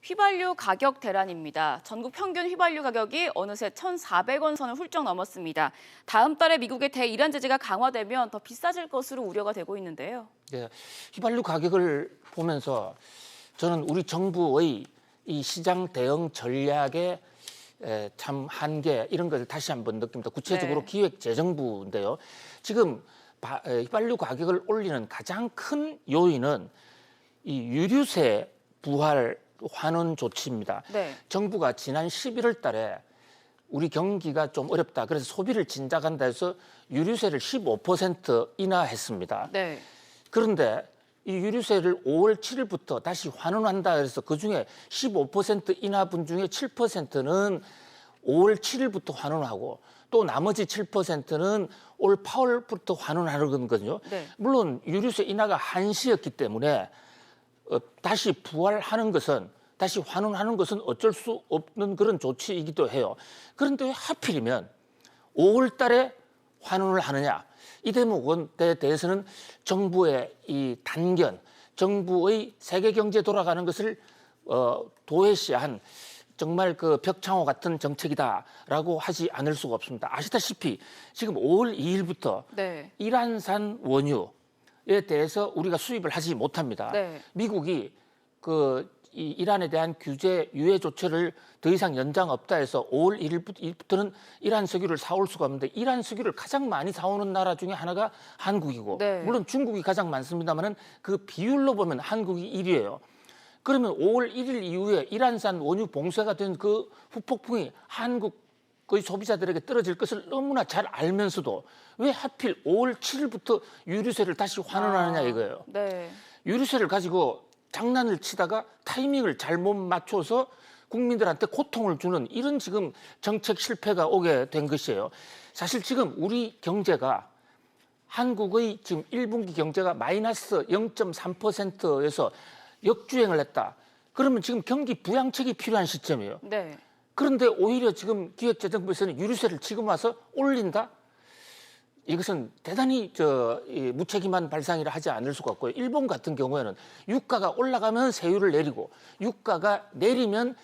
휘발유 가격 대란입니다. 전국 평균 휘발유 가격이 어느새 1,400원 선을 훌쩍 넘었습니다. 다음 달에 미국의 대이란 제재가 강화되면 더 비싸질 것으로 우려가 되고 있는데요. 네, 휘발유 가격을 보면서 저는 우리 정부의 이 시장 대응 전략의 참 한계 이런 것을 다시 한번 느낍니다. 구체적으로 네. 기획재정부인데요. 지금 휘발유 가격을 올리는 가장 큰 요인은 이 유류세 부활 환원 조치입니다. 네. 정부가 지난 11월 달에 우리 경기가 좀 어렵다. 그래서 소비를 진작한다 해서 유류세를 15% 인하했습니다. 네. 그런데 이 유류세를 5월 7일부터 다시 환원한다 해서 그중에 15% 인하분 중에 7%는 5월 7일부터 환원하고 또 나머지 7%는 올 8월부터 환원하는 거거든요. 네. 물론 유류세 인하가 한시였기 때문에 다시 부활하는 것은 다시 환원하는 것은 어쩔 수 없는 그런 조치이기도 해요. 그런데 왜 하필이면 5월 달에 환원을 하느냐? 이 대목에 대해서는 정부의 이 단견, 정부의 세계 경제 돌아가는 것을 도외시한 정말 그 벽창호 같은 정책이다라고 하지 않을 수가 없습니다. 아시다시피 지금 5월 2일부터 네. 이란산 원유에 대해서 우리가 수입을 하지 못합니다. 네. 미국이 이 이란에 대한 규제 유예 조치를 더 이상 연장 없다 해서 5월 1일부터는 이란 석유를 사올 수가 없는데 이란 석유를 가장 많이 사오는 나라 중에 하나가 한국이고 네. 물론 중국이 가장 많습니다만은 그 비율로 보면 한국이 1위예요. 그러면 5월 1일 이후에 이란산 원유 봉쇄가 된 그 후폭풍이 한국의 소비자들에게 떨어질 것을 너무나 잘 알면서도 왜 하필 5월 7일부터 유류세를 다시 환원하느냐 이거예요. 네. 유류세를 가지고 장난을 치다가 타이밍을 잘못 맞춰서 국민들한테 고통을 주는 이런 지금 정책 실패가 오게 된 것이에요. 사실 지금 우리 경제가 한국의 지금 1분기 경제가 마이너스 0.3%에서 역주행을 했다. 그러면 지금 경기 부양책이 필요한 시점이에요. 네. 그런데 오히려 지금 기획재정부에서는 유류세를 지금 와서 올린다? 이것은 대단히 무책임한 발상이라 하지 않을 수가 없고요. 일본 같은 경우에는 유가가 올라가면 세율을 내리고 유가가 내리면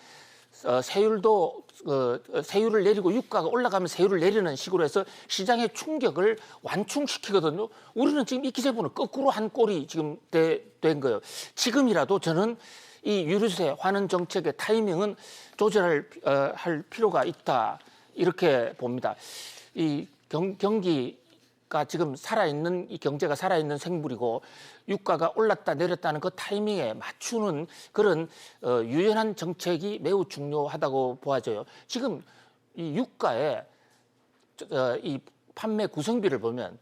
세율을 내리고 유가가 올라가면 세율을 내리는 식으로 해서 시장의 충격을 완충시키거든요. 우리는 지금 이 기세보는 거꾸로 한 꼴이 지금 된 거예요. 지금이라도 저는 이 유류세 환원 정책의 타이밍은 조절할 필요가 있다 이렇게 봅니다. 이 경기가 지금 살아있는 이 경제가 살아있는 생물이고 유가가 올랐다 내렸다는 그 타이밍에 맞추는 그런 유연한 정책이 매우 중요하다고 보아져요. 지금 이 유가에 이 판매 구성비를 보면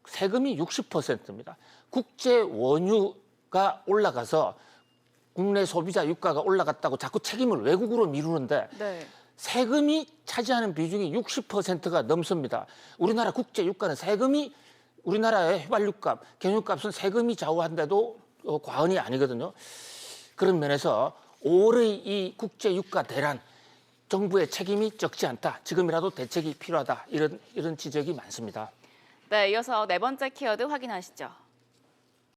세금이 60%입니다. 국제 원유가 올라가서 국내 소비자 유가가 올라갔다고 자꾸 책임을 외국으로 미루는데 네. 세금이 차지하는 비중이 60%가 넘습니다. 우리나라 국제 유가는 세금이 우리나라의 휘발유값, 경유값은 세금이 좌우한데도 과언이 아니거든요. 그런 면에서 올해 이 국제 유가 대란 정부의 책임이 적지 않다. 지금이라도 대책이 필요하다. 이런 지적이 많습니다. 네, 이어서 네 번째 키워드 확인하시죠.